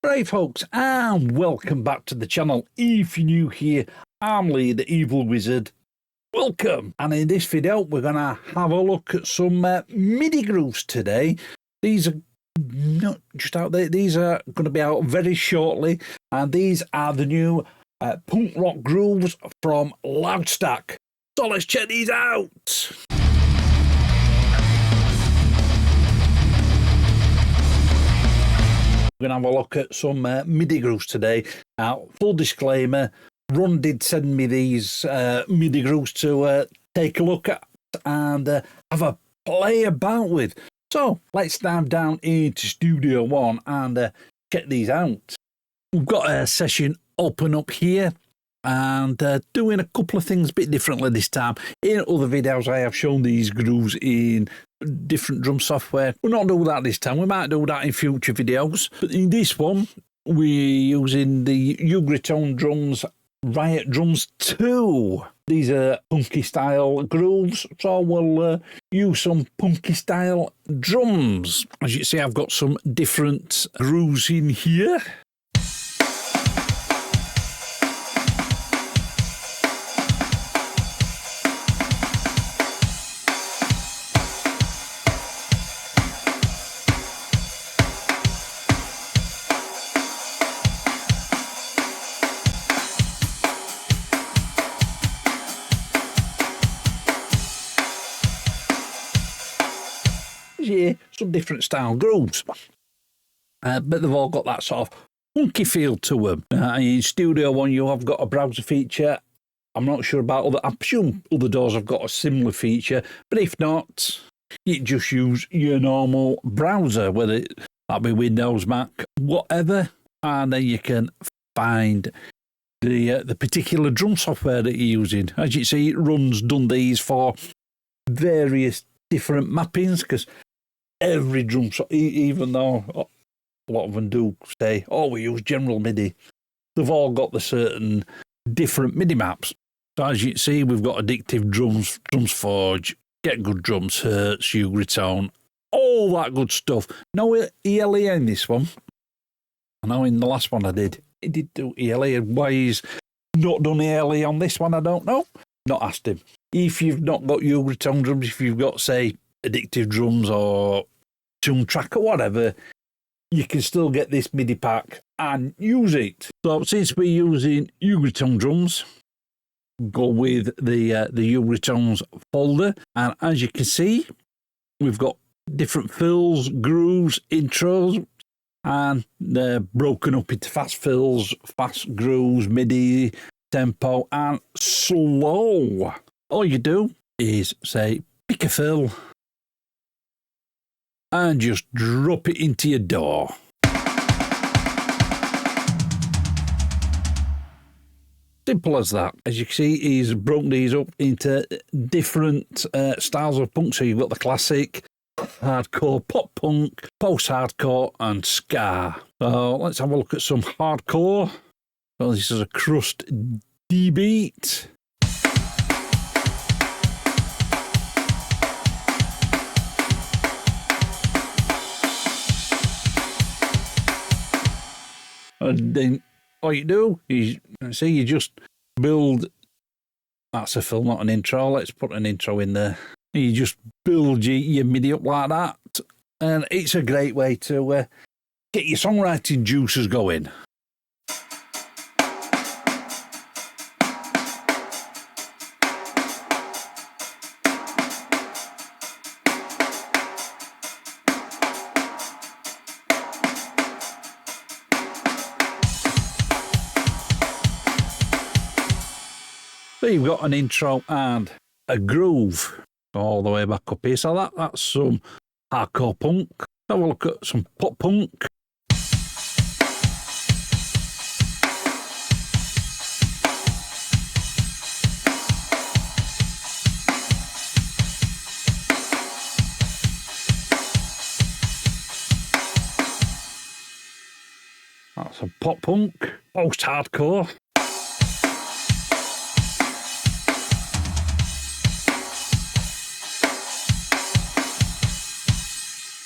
Right folks, and welcome back to the channel. If you're new here, I'm Lee the Evil Wizard. Welcome! And in this video we're going to have a look at some MIDI grooves today. These are not just out there, these are going to be out very shortly, and these are the new punk rock grooves from Loudstakk. So let's check these out! We're going to have a look at some MIDI grooves today. Now, full disclaimer, Ron did send me these MIDI grooves to take a look at and have a play about with. So, let's dive down into Studio One and check these out. We've got a session open up here and doing a couple of things a bit differently this time. In other videos, I have shown these grooves in different drum software. We'll not do that this time. We might do that in future videos. But in this one, we're using the Alreyt drums, Riot Drums 2. These are punky style grooves, so we'll use some punky style drums. As you can see, I've got some different grooves in here. Yeah, some different style grooves, but they've all got that sort of funky feel to them. In Studio One, you have got a browser feature. I'm not sure about other. I presume other doors have got a similar feature, but if not, you just use your normal browser, whether that be Windows, Mac, whatever, and then you can find the particular drum software that you're using. As you see, Run's done these for various different mappings because every drum, even though a lot of them do say, oh, we use general MIDI, they've all got the certain different MIDI maps. So as you can see, we've got Addictive Drums, Drums Forge, Get Good Drums, Hertz, Alreyt, all that good stuff. No ELE in this one. I know in the last one I did. It did do ELE. Why he's not done ELE on this one, I don't know. Not asked him. If you've not got Alreyt drums, if you've got, say, Addictive Drums or Tune Track or whatever, you can still get this MIDI pack and use it. So since we're using Alreyt drums, go with the Alreyt folder, and as you can see, we've got different fills, grooves, intros, and they're broken up into fast fills, fast grooves, MIDI, tempo, and slow. All you do is say, pick a fill and just drop it into your DAW. Simple as that. As you can see, he's broken these up into different styles of punk. So you've got the classic, hardcore, pop punk, post-hardcore, and ska. So let's have a look at some hardcore. So this is a crust D beat. And then all you do is, see, you just build, that's a fill, not an intro. Let's put an intro in there. You just build your MIDI up like that. And it's a great way to get your songwriting juices going. So you've got an intro and a groove all the way back up here. So that's some hardcore punk. Have a look at some pop punk. That's a pop punk, post-hardcore.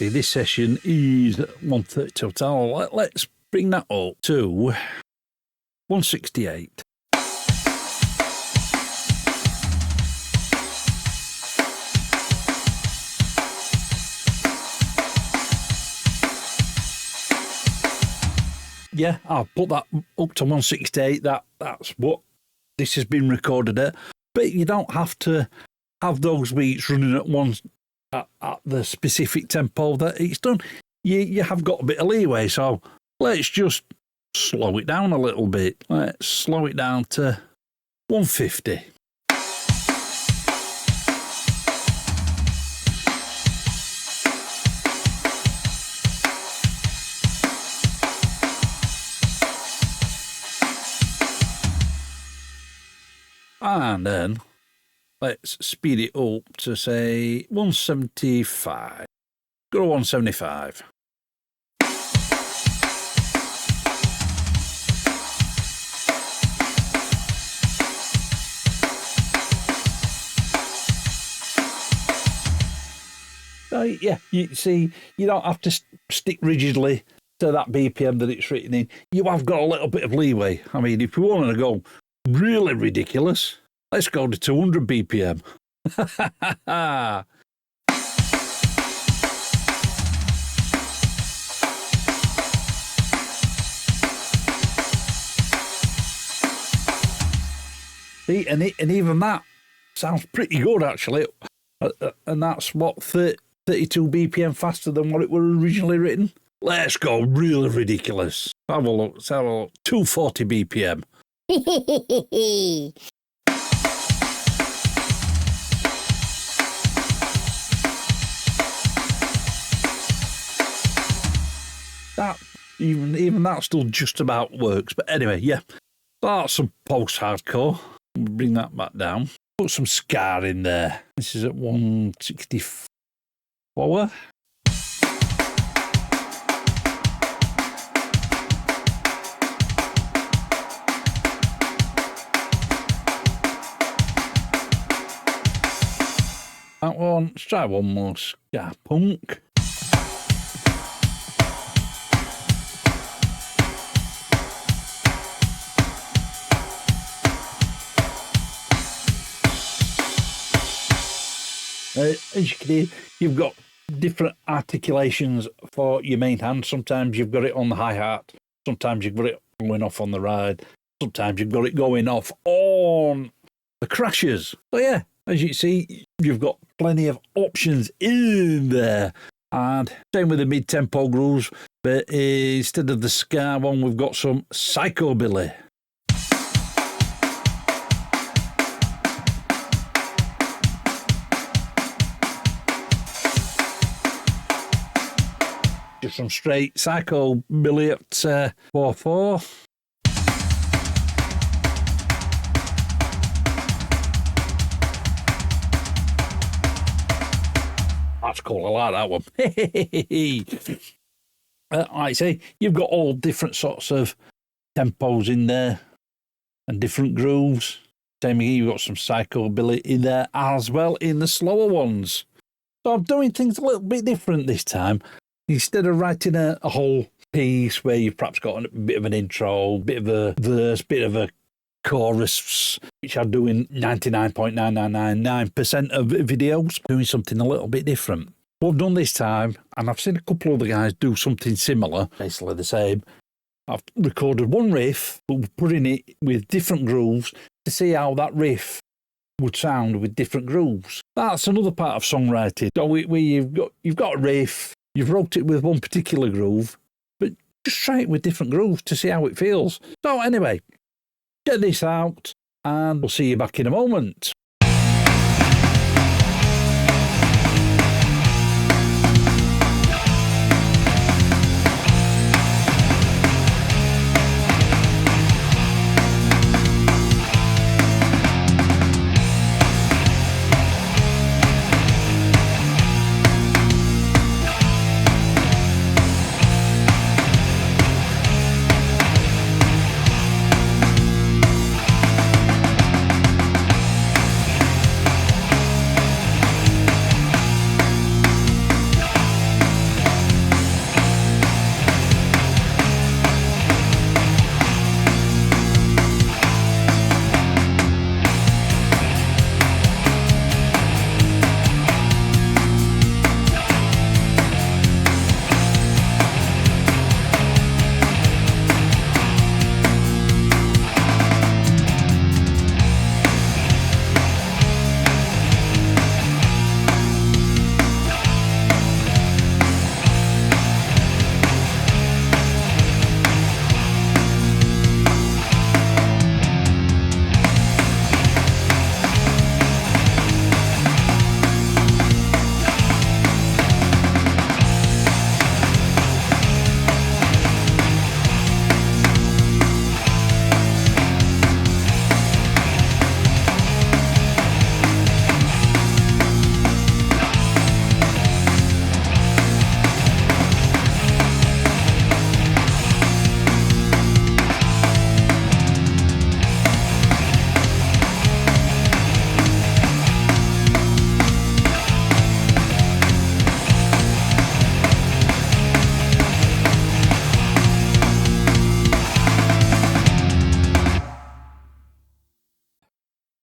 This session is 1:30 total. Let's bring that up to 168. Yeah, I'll put that up to 168. That's what this has been recorded at. But you don't have to have those beats running at the specific tempo that it's done. You have got a bit of leeway, so let's just slow it down a little bit. Let's slow it down to 150. And then let's speed it up to, say, 175. Go to 175. So, yeah, you see, you don't have to stick rigidly to that BPM that it's written in. You have got a little bit of leeway. I mean, if you wanted to go really ridiculous, let's go to 200 BPM. See, and even that sounds pretty good, actually. And that's what, 32 BPM faster than what it were originally written. Let's go really ridiculous. Have a look. 240 BPM. That even that still just about works. But anyway, yeah, that's some post-hardcore. Bring that back down. Put some ska in there. This is at 164. That one. Let's try one more ska punk. As you can hear, you've got different articulations for your main hand. Sometimes you've got it on the hi-hat. Sometimes you've got it going off on the ride. Sometimes you've got it going off on the crashes. So yeah, as you can see, you've got plenty of options in there. And same with the mid-tempo grooves, but instead of the ska one, we've got some psychobilly. Just some straight psychobilly at 4/4. That's cool. I like that one. Like I say, you've got all different sorts of tempos in there and different grooves. Same here, you've got some psychobilly in there as well in the slower ones. So I'm doing things a little bit different this time. Instead of writing a whole piece where you've perhaps got a bit of an intro, bit of a verse, bit of a chorus, which I do in 99.9999% of videos, doing something a little bit different. What I've done this time, and I've seen a couple of other guys do something similar, basically the same. I've recorded one riff, but putting it with different grooves to see how that riff would sound with different grooves. That's another part of songwriting. So where you've got a riff. You've wrote it with one particular groove, but just try it with different grooves to see how it feels. So anyway, get this out and we'll see you back in a moment.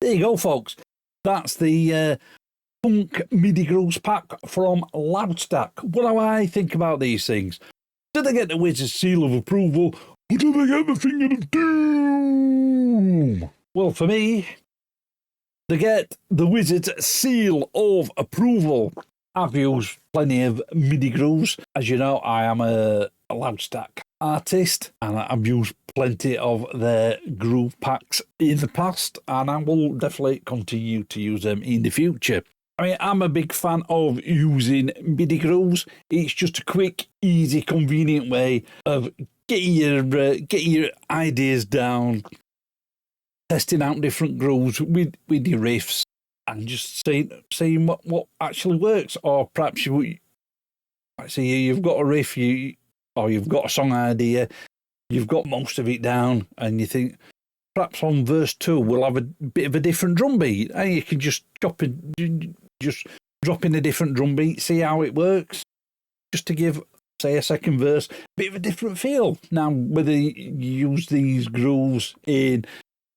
there you go, folks. That's the Punk Midi Grooves pack from Loudstakk. What do I think about these things? Do they get the wizard's seal of approval, or do they get the finger of doom? Well, for me, they get the wizard's seal of approval. I've used plenty of MIDI grooves. As you know, I am a Loudstakk artist, and I've used plenty of their groove packs in the past, and I will definitely continue to use them in the future. I mean, I'm a big fan of using MIDI grooves. It's just a quick, easy, convenient way of getting your ideas down, testing out different grooves with your riffs, and just seeing what actually works. Or perhaps you've got a riff, or you've got a song idea, you've got most of it down, and you think, perhaps on verse 2 we'll have a bit of a different drum beat, and you can just drop in a different drum beat, see how it works, just to give, say, a second verse a bit of a different feel. Now, whether you use these grooves in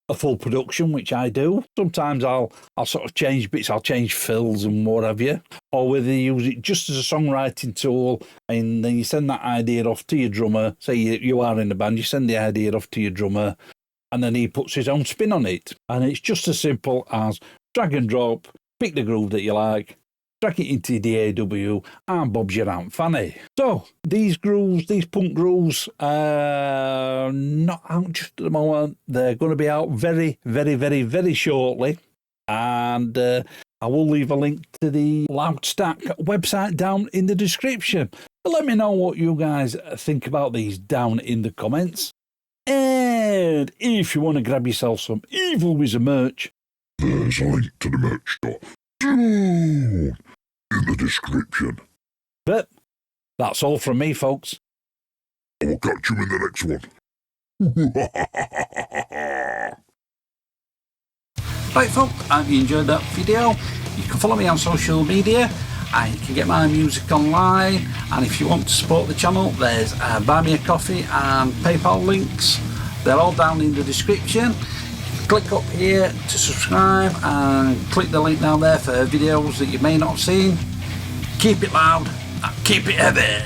a full production, which I do, sometimes I'll sort of change bits, I'll change fills and what have you, or whether you use it just as a songwriting tool, and then you send that idea off to your drummer. Say you are in the band, you send the idea off to your drummer, and then he puts his own spin on it. And it's just as simple as drag and drop, pick the groove that you like, drag it into the DAW, and Bob's your Aunt Fanny. So, these grooves, these punk grooves, are not out just at the moment. They're going to be out very, very, very, very shortly. And I will leave a link to the Loudstakk website down in the description. But let me know what you guys think about these down in the comments. And if you want to grab yourself some Evil Wizard merch, there's a link to the merch store in the description. But that's all from me, folks. I will catch you in the next one. Right, folks, I hope you enjoyed that video. You can follow me on social media, and you can get my music online. And if you want to support the channel, there's Buy Me a Coffee and PayPal links. They're all down in the description. Click up here to subscribe and click the link down there for videos that you may not have seen. Keep it loud and keep it heavy.